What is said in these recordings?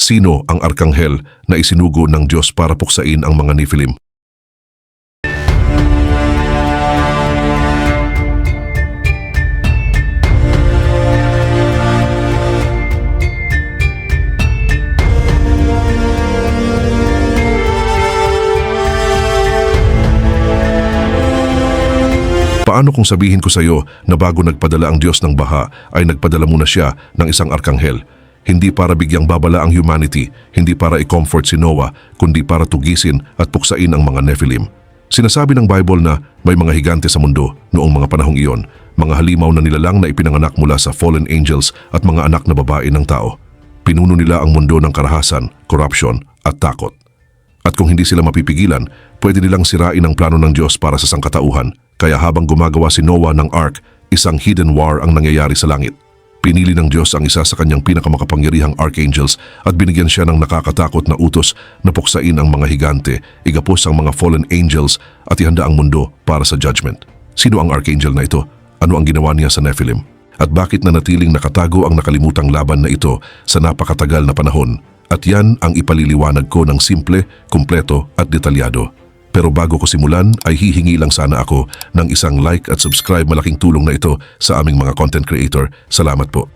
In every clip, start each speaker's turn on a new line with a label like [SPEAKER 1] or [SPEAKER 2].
[SPEAKER 1] Sino ang arkanghel na isinugo ng Diyos para puksain ang mga Nephilim? Paano kung sabihin ko sa iyo na bago nagpadala ang Diyos ng baha ay nagpadala muna siya ng isang arkanghel? Hindi para bigyang babala ang humanity, hindi para i-comfort si Noah, kundi para tugisin at puksain ang mga Nephilim. Sinasabi ng Bible na may mga higante sa mundo noong mga panahong iyon, mga halimaw na nilalang na ipinanganak mula sa fallen angels at mga anak na babae ng tao. Pinuno nila ang mundo ng karahasan, corruption at takot. At kung hindi sila mapipigilan, pwede nilang sirain ang plano ng Diyos para sa sangkatauhan. Kaya habang gumagawa si Noah ng ark, isang hidden war ang nangyayari sa langit. Pinili ng Diyos ang isa sa kanyang pinakamakapangyarihang archangels at binigyan siya ng nakakatakot na utos na puksain ang mga higante, igapos ang mga fallen angels at ihanda ang mundo para sa judgment. Sino ang archangel na ito? Ano ang ginawa niya sa Nephilim? At bakit nanatiling nakatago ang nakalimutang laban na ito sa napakatagal na panahon? At yan ang ipaliliwanag ko ng simple, kumpleto at detalyado. Pero bago ko simulan ay hihingi lang sana ako ng isang like at subscribe, malaking tulong na ito sa aming mga content creator. Salamat po.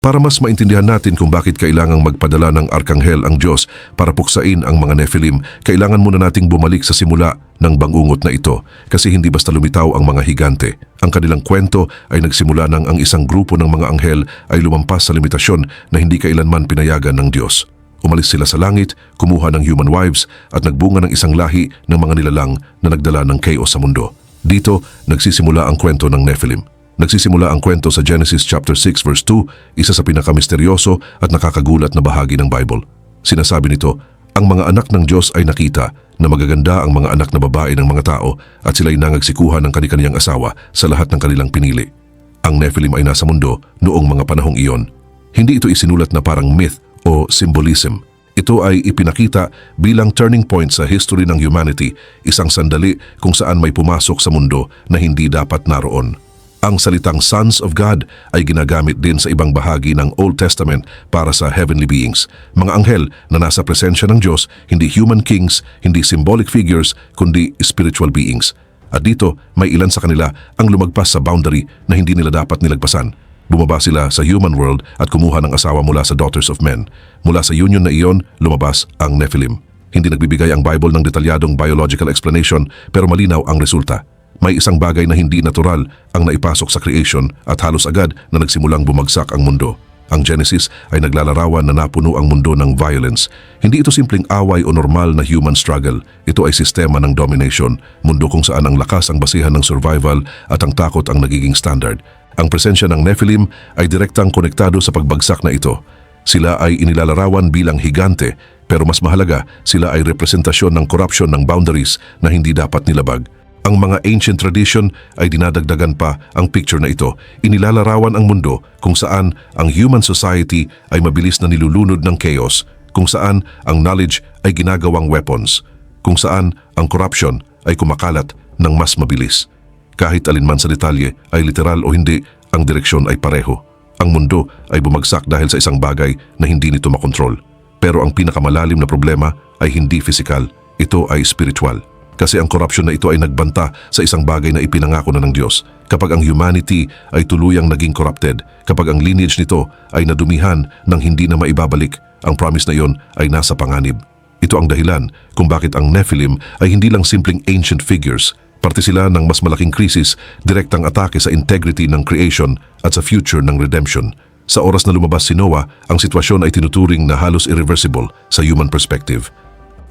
[SPEAKER 1] Para mas maintindihan natin kung bakit kailangang magpadala ng arkanghel ang Diyos para puksain ang mga Nephilim, kailangan muna nating bumalik sa simula ng bangungot na ito kasi hindi basta lumitaw ang mga higante. Ang kanilang kwento ay nagsimula nang ang isang grupo ng mga anghel ay lumampas sa limitasyon na hindi kailanman pinayagan ng Diyos. Umalis sila sa langit, kumuha ng human wives at nagbunga ng isang lahi ng mga nilalang na nagdala ng chaos sa mundo. Dito, nagsisimula ang kwento ng Nephilim. Nagsisimula ang kwento sa Genesis chapter 6 verse 2, isa sa pinakamisteryoso at nakakagulat na bahagi ng Bible. Sinasabi nito, ang mga anak ng Diyos ay nakita na magaganda ang mga anak na babae ng mga tao at sila'y nangagsikuhan ng kanilang asawa sa lahat ng kanilang pinili. Ang Nephilim ay nasa mundo noong mga panahong iyon. Hindi ito isinulat na parang myth o symbolism. Ito ay ipinakita bilang turning point sa history ng humanity, isang sandali kung saan may pumasok sa mundo na hindi dapat naroon. Ang salitang Sons of God ay ginagamit din sa ibang bahagi ng Old Testament para sa heavenly beings, mga anghel na nasa presensya ng Diyos, hindi human kings, hindi symbolic figures, kundi spiritual beings. At dito, may ilan sa kanila ang lumagpas sa boundary na hindi nila dapat nilagpasan. Bumaba sila sa human world at kumuha ng asawa mula sa daughters of men. Mula sa union na iyon, lumabas ang Nephilim. Hindi nagbibigay ang Bible ng detalyadong biological explanation pero malinaw ang resulta. May isang bagay na hindi natural ang naipasok sa creation at halos agad na nagsimulang bumagsak ang mundo. Ang Genesis ay naglalarawan na napuno ang mundo ng violence. Hindi ito simpleng away o normal na human struggle. Ito ay sistema ng domination, mundo kung saan ang lakas ang basihan ng survival at ang takot ang nagiging standard. Ang presensya ng Nephilim ay direktang konektado sa pagbagsak na ito. Sila ay inilalarawan bilang higante, pero mas mahalaga, sila ay representasyon ng corruption ng boundaries na hindi dapat nilabag. Ang mga ancient tradition ay dinadagdagan pa ang picture na ito. Inilalarawan ang mundo kung saan ang human society ay mabilis na nilulunod ng chaos, kung saan ang knowledge ay ginagawang weapons, kung saan ang corruption ay kumakalat ng mas mabilis. Kahit alinman sa detalye ay literal o hindi, ang direksyon ay pareho. Ang mundo ay bumagsak dahil sa isang bagay na hindi nito makontrol. Pero ang pinakamalalim na problema ay hindi physical, ito ay spiritual. Kasi ang corruption na ito ay nagbanta sa isang bagay na ipinangako na ng Diyos. Kapag ang humanity ay tuluyang naging corrupted, kapag ang lineage nito ay nadumihan ng hindi na maibabalik, ang promise na iyon ay nasa panganib. Ito ang dahilan kung bakit ang Nephilim ay hindi lang simpleng ancient figures. Parte sila ng mas malaking krisis, direktang atake sa integrity ng creation at sa future ng redemption. Sa oras na lumabas si Noah, ang sitwasyon ay tinuturing na halos irreversible sa human perspective.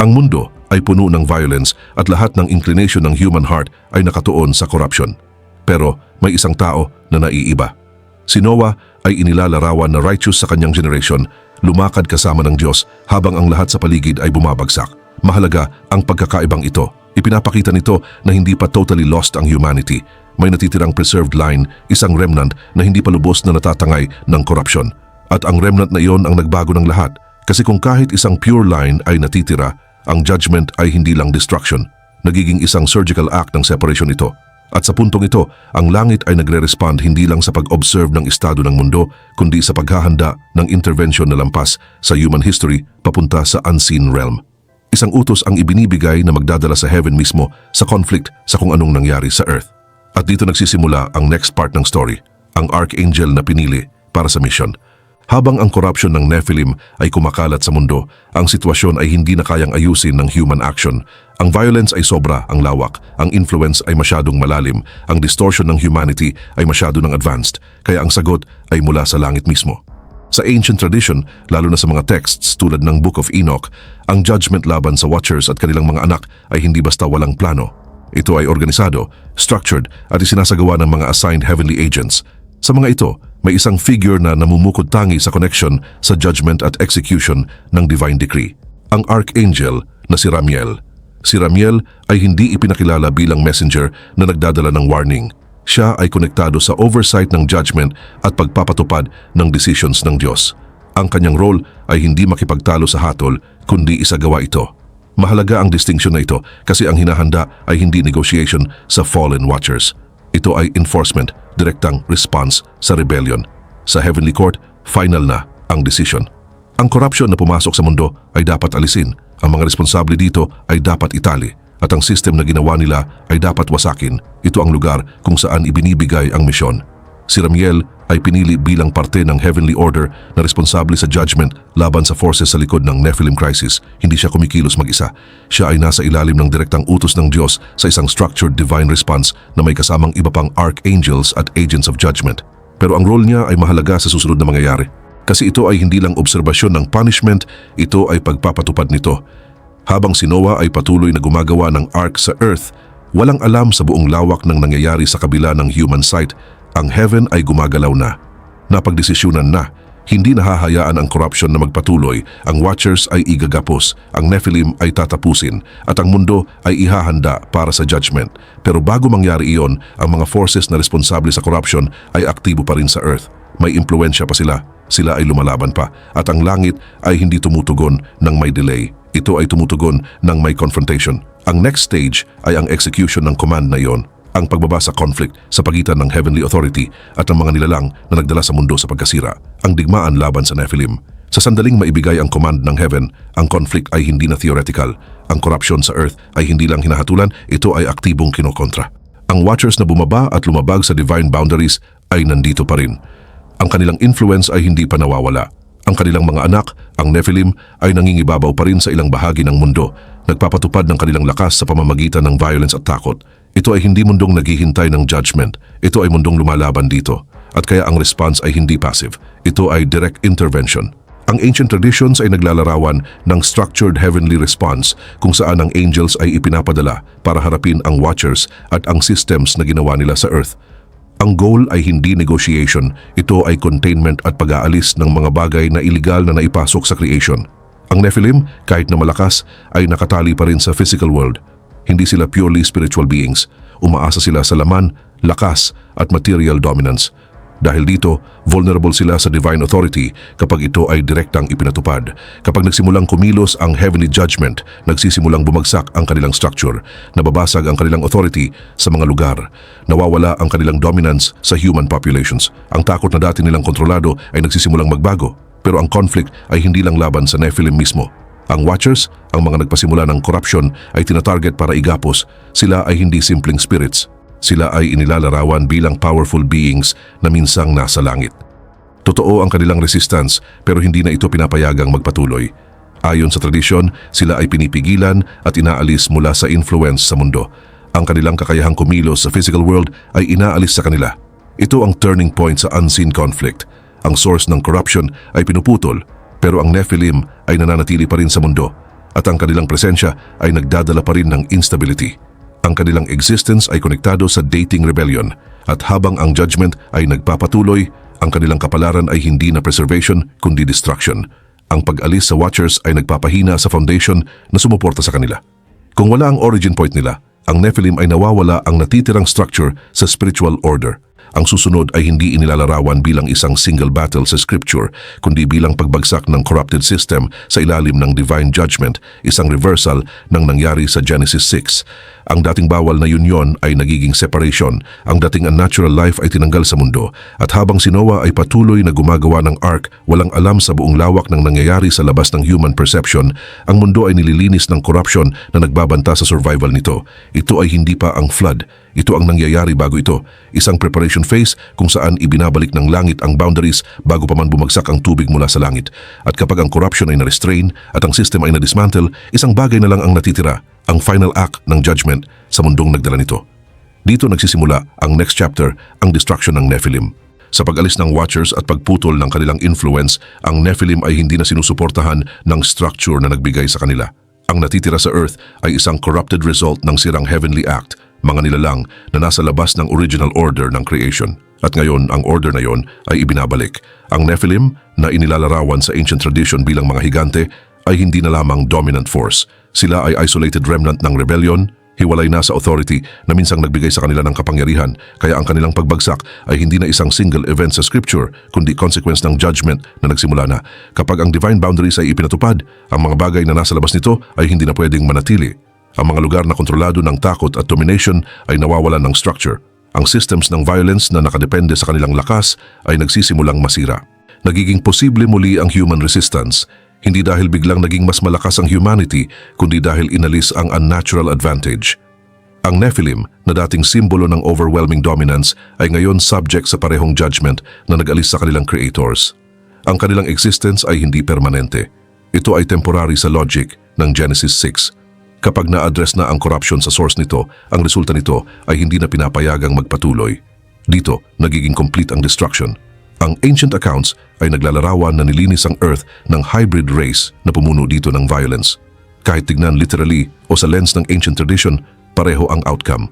[SPEAKER 1] Ang mundo ay puno ng violence at lahat ng inclination ng human heart ay nakatuon sa corruption. Pero may isang tao na naiiba. Si Noah ay inilalarawan na righteous sa kanyang generation, lumakad kasama ng Diyos habang ang lahat sa paligid ay bumabagsak. Mahalaga ang pagkakaibang ito. Ipinapakita nito na hindi pa totally lost ang humanity. May natitirang preserved line, isang remnant na hindi pa lubos na natatangay ng corruption. At ang remnant na iyon ang nagbago ng lahat. Kasi kung kahit isang pure line ay natitira, ang judgment ay hindi lang destruction. Nagiging isang surgical act ng separation ito. At sa puntong ito, ang langit ay nagre-respond hindi lang sa pag-observe ng estado ng mundo, kundi sa paghahanda ng intervention na lampas sa human history papunta sa unseen realm. Isang utos ang ibinibigay na magdadala sa heaven mismo sa conflict sa kung anong nangyari sa earth. At dito nagsisimula ang next part ng story, ang archangel na pinili para sa mission. Habang ang corruption ng Nephilim ay kumakalat sa mundo, ang sitwasyon ay hindi na kayang ayusin ng human action. Ang violence ay sobra, ang lawak, ang influence ay masyadong malalim, ang distortion ng humanity ay masyado ng advanced, kaya ang sagot ay mula sa langit mismo. Sa ancient tradition, lalo na sa mga texts tulad ng Book of Enoch, ang judgment laban sa Watchers at kanilang mga anak ay hindi basta walang plano. Ito ay organisado, structured at isinasagawa ng mga assigned heavenly agents. Sa mga ito, may isang figure na namumukod tangi sa connection sa judgment at execution ng divine decree. Ang archangel na si Ramiel. Si Ramiel ay hindi ipinakilala bilang messenger na nagdadala ng warning. Siya ay konektado sa oversight ng judgment at pagpapatupad ng decisions ng Diyos. Ang kanyang role ay hindi makipagtalo sa hatol, kundi isagawa ito. Mahalaga ang distinction na ito kasi ang hinahanda ay hindi negotiation sa fallen watchers. Ito ay enforcement, direktang response sa rebellion. Sa heavenly court, final na ang decision. Ang corruption na pumasok sa mundo ay dapat alisin. Ang mga responsable dito ay dapat itali. At ang system na ginawa nila ay dapat wasakin. Ito ang lugar kung saan ibinibigay ang misyon. Si Ramiel ay pinili bilang parte ng heavenly order na responsable sa judgment laban sa forces sa likod ng Nephilim crisis. Hindi siya kumikilos mag-isa. Siya ay nasa ilalim ng direktang utos ng Diyos sa isang structured divine response na may kasamang iba pang archangels at agents of judgment. Pero ang role niya ay mahalaga sa susunod na mangyayari. Kasi ito ay hindi lang obserbasyon ng punishment, ito ay pagpapatupad nito. Habang si Noah ay patuloy na gumagawa ng ark sa earth, walang alam sa buong lawak ng nangyayari sa kabila ng human sight. Ang heaven ay gumagalaw na. Napagdesisyonan na. Hindi nahahayaan ang corruption na magpatuloy. Ang watchers ay igagapos. Ang Nephilim ay tatapusin. At ang mundo ay ihahanda para sa judgment. Pero bago mangyari iyon, ang mga forces na responsable sa corruption ay aktibo pa rin sa earth. May impluensya pa sila. Sila ay lumalaban pa. At ang langit ay hindi tumutugon ng may delay. Ito ay tumutugon ng may confrontation. Ang next stage ay ang execution ng command na iyon. Ang pagbaba sa conflict sa pagitan ng heavenly authority at ng mga nilalang na nagdala sa mundo sa pagkasira. Ang digmaan laban sa Nephilim. Sa sandaling maibigay ang command ng heaven, ang conflict ay hindi na theoretical. Ang corruption sa earth ay hindi lang hinahatulan, ito ay aktibong kinokontra. Ang watchers na bumaba at lumabag sa divine boundaries ay nandito pa rin. Ang kanilang influence ay hindi pa nawawala. Ang kanilang mga anak, ang Nephilim, ay nangingibabaw pa rin sa ilang bahagi ng mundo, nagpapatupad ng kanilang lakas sa pamamagitan ng violence at takot. Ito ay hindi mundong naghihintay ng judgment. Ito ay mundong lumalaban dito. At kaya ang response ay hindi passive. Ito ay direct intervention. Ang ancient traditions ay naglalarawan ng structured heavenly response kung saan ang angels ay ipinapadala para harapin ang watchers at ang systems na ginawa nila sa earth. Ang goal ay hindi negotiation. Ito ay containment at pag-aalis ng mga bagay na iligal na naipasok sa creation. Ang Nephilim, kahit na malakas, ay nakatali pa rin sa physical world. Hindi sila purely spiritual beings. Umaasa sila sa laman, lakas at material dominance. Dahil dito, vulnerable sila sa divine authority kapag ito ay direktang ipinatupad. Kapag nagsimulang kumilos ang heavenly judgment, nagsisimulang bumagsak ang kanilang structure, nababasag ang kanilang authority sa mga lugar, nawawala ang kanilang dominance sa human populations. Ang takot na dati nilang kontrolado ay nagsisimulang magbago. Pero ang conflict ay hindi lang laban sa Nephilim mismo. Ang watchers, ang mga nagpasimula ng corruption, ay tinatarget para igapos. Sila ay hindi simpleng spirits. Sila ay inilalarawan bilang powerful beings na minsang nasa langit. Totoo ang kanilang resistance pero hindi na ito pinapayagang magpatuloy. Ayon sa tradisyon, sila ay pinipigilan at inaalis mula sa influence sa mundo. Ang kanilang kakayahang kumilos sa physical world ay inaalis sa kanila. Ito ang turning point sa unseen conflict. Ang source ng corruption ay pinuputol pero ang Nephilim ay nananatili pa rin sa mundo at ang kanilang presensya ay nagdadala pa rin ng instability. Ang kanilang existence ay konektado sa dating rebellion at habang ang judgment ay nagpapatuloy, ang kanilang kapalaran ay hindi na preservation kundi destruction. Ang pag-alis sa watchers ay nagpapahina sa foundation na sumuporta sa kanila. Kung wala ang origin point nila, ang Nephilim ay nawawala ang natitirang structure sa spiritual order. Ang susunod ay hindi inilalarawan bilang isang single battle sa scripture, kundi bilang pagbagsak ng corrupted system sa ilalim ng divine judgment, isang reversal ng nangyari sa Genesis 6. Ang dating bawal na union ay nagiging separation, ang dating unnatural life ay tinanggal sa mundo, at habang si Noah ay patuloy na gumagawa ng ark, walang alam sa buong lawak ng nangyayari sa labas ng human perception, ang mundo ay nililinis ng corruption na nagbabanta sa survival nito. Ito ay hindi pa ang flood. Ito ang nangyayari bago ito, isang preparation phase kung saan ibinabalik ng langit ang boundaries bago pa man bumagsak ang tubig mula sa langit. At kapag ang corruption ay na-restrain at ang system ay na-dismantle, isang bagay na lang ang natitira, ang final act ng judgment sa mundong nagdala nito. Dito nagsisimula ang next chapter, ang destruction ng Nephilim. Sa pag-alis ng Watchers at pagputol ng kanilang influence, ang Nephilim ay hindi na sinusuportahan ng structure na nagbigay sa kanila. Ang natitira sa Earth ay isang corrupted result ng sirang heavenly act, mga nilalang na nasa labas ng original order ng creation. At ngayon, ang order na yon ay ibinabalik. Ang Nephilim, na inilalarawan sa ancient tradition bilang mga higante, ay hindi na lamang dominant force. Sila ay isolated remnant ng rebellion, hiwalay na sa authority na minsang nagbigay sa kanila ng kapangyarihan, kaya ang kanilang pagbagsak ay hindi na isang single event sa scripture, kundi consequence ng judgment na nagsimula na. Kapag ang divine boundaries ay ipinatupad, ang mga bagay na nasa labas nito ay hindi na pwedeng manatili. Ang mga lugar na kontrolado ng takot at domination ay nawawalan ng structure. Ang systems ng violence na nakadepende sa kanilang lakas ay nagsisimulang masira. Nagiging posible muli ang human resistance, hindi dahil biglang naging mas malakas ang humanity, kundi dahil inalis ang unnatural advantage. Ang Nephilim, na dating simbolo ng overwhelming dominance, ay ngayon subject sa parehong judgment na nag-alis sa kanilang creators. Ang kanilang existence ay hindi permanente. Ito ay temporary sa logic ng Genesis 6. Kapag na-address na ang corruption sa source nito, ang resulta nito ay hindi na pinapayagang magpatuloy. Dito, nagiging complete ang destruction. Ang ancient accounts ay naglalarawan na nilinis ang Earth ng hybrid race na pumuno dito ng violence. Kahit tignan literally o sa lens ng ancient tradition, pareho ang outcome.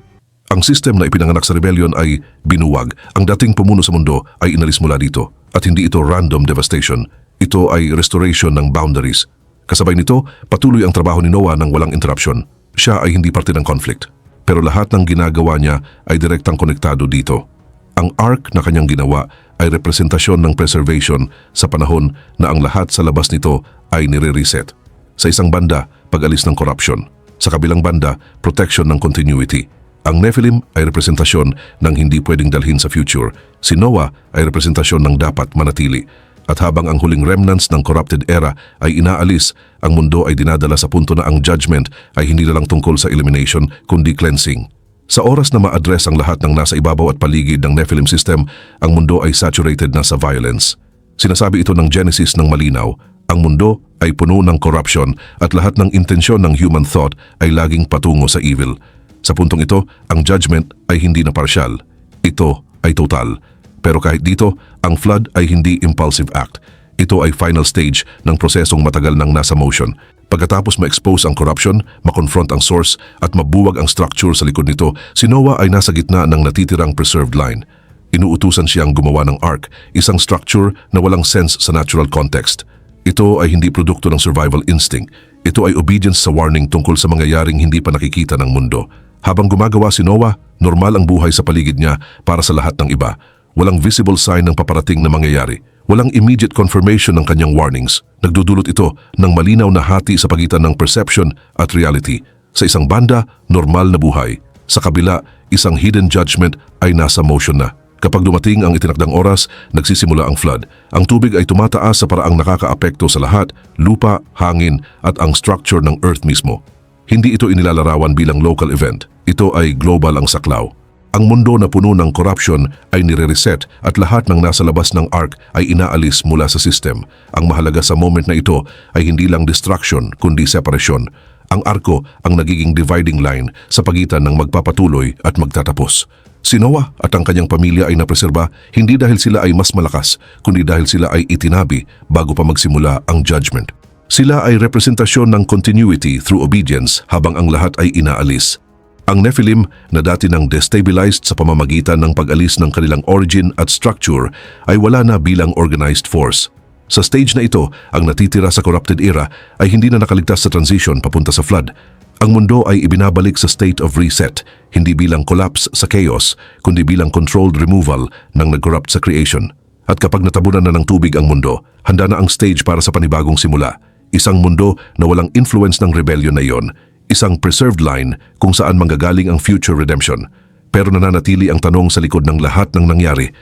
[SPEAKER 1] Ang system na ipinanganak sa rebellion ay binuwag. Ang dating pumuno sa mundo ay inalis mula dito. At hindi ito random devastation. Ito ay restoration ng boundaries. Kasabay nito, patuloy ang trabaho ni Noah ng walang interruption. Siya ay hindi parte ng conflict. Pero lahat ng ginagawa niya ay direktang konektado dito. Ang ark na kanyang ginawa ay representasyon ng preservation sa panahon na ang lahat sa labas nito ay nire-reset. Sa isang banda, pag-alis ng corruption. Sa kabilang banda, protection ng continuity. Ang Nephilim ay representasyon ng hindi pwedeng dalhin sa future. Si Noah ay representasyon ng dapat manatili. At habang ang huling remnants ng corrupted era ay inaalis, ang mundo ay dinadala sa punto na ang judgment ay hindi na lang tungkol sa elimination kundi cleansing. Sa oras na ma-address ang lahat ng nasa ibabaw at paligid ng Nephilim system, ang mundo ay saturated na sa violence. Sinasabi ito ng Genesis ng malinaw, ang mundo ay puno ng corruption at lahat ng intensyon ng human thought ay laging patungo sa evil. Sa puntong ito, ang judgment ay hindi na partial. Ito ay total. Pero kahit dito, ang flood ay hindi impulsive act. Ito ay final stage ng prosesong matagal nang nasa motion. Pagkatapos ma-expose ang corruption, makonfront ang source at mabuwag ang structure sa likod nito, si Noah ay nasa gitna ng natitirang preserved line. Inuutusan siyang gumawa ng ark, isang structure na walang sense sa natural context. Ito ay hindi produkto ng survival instinct. Ito ay obedience sa warning tungkol sa mangyayaring hindi pa nakikita ng mundo. Habang gumagawa si Noah, normal ang buhay sa paligid niya para sa lahat ng iba. Walang visible sign ng paparating na mangyayari. Walang immediate confirmation ng kanyang warnings. Nagdudulot ito ng malinaw na hati sa pagitan ng perception at reality. Sa isang banda, normal na buhay. Sa kabila, isang hidden judgment ay nasa motion na. Kapag dumating ang itinakdang oras, nagsisimula ang flood. Ang tubig ay tumataas sa paraang nakakaapekto sa lahat, lupa, hangin at ang structure ng Earth mismo. Hindi ito inilalarawan bilang local event. Ito ay global ang saklaw. Ang mundo na puno ng corruption ay nire-reset at lahat ng nasa labas ng ark ay inaalis mula sa system. Ang mahalaga sa moment na ito ay hindi lang destruction kundi separation. Ang arko ang nagiging dividing line sa pagitan ng magpapatuloy at magtatapos. Si Noah at ang kanyang pamilya ay napreserba hindi dahil sila ay mas malakas kundi dahil sila ay itinabi bago pa magsimula ang judgment. Sila ay representasyon ng continuity through obedience habang ang lahat ay inaalis. Ang Nephilim na dati nang destabilized sa pamamagitan ng pag-alis ng kanilang origin at structure ay wala na bilang organized force. Sa stage na ito, ang natitira sa corrupted era ay hindi na nakaligtas sa transition papunta sa flood. Ang mundo ay ibinabalik sa state of reset, hindi bilang collapse sa chaos, kundi bilang controlled removal ng nag-corrupt sa creation. At kapag natabunan na ng tubig ang mundo, handa na ang stage para sa panibagong simula. Isang mundo na walang influence ng rebellion na iyon, isang preserved line kung saan manggagaling ang future redemption. Pero nananatili ang tanong sa likod ng lahat ng nangyari.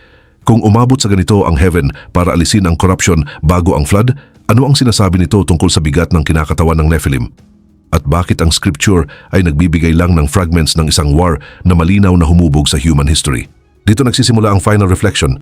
[SPEAKER 1] Kung umabot sa ganito ang heaven para alisin ang corruption bago ang flood, ano ang sinasabi nito tungkol sa bigat ng kinakatawan ng Nephilim? At bakit ang scripture ay nagbibigay lang ng fragments ng isang war na malinaw na humubog sa human history? Dito nagsisimula ang final reflection.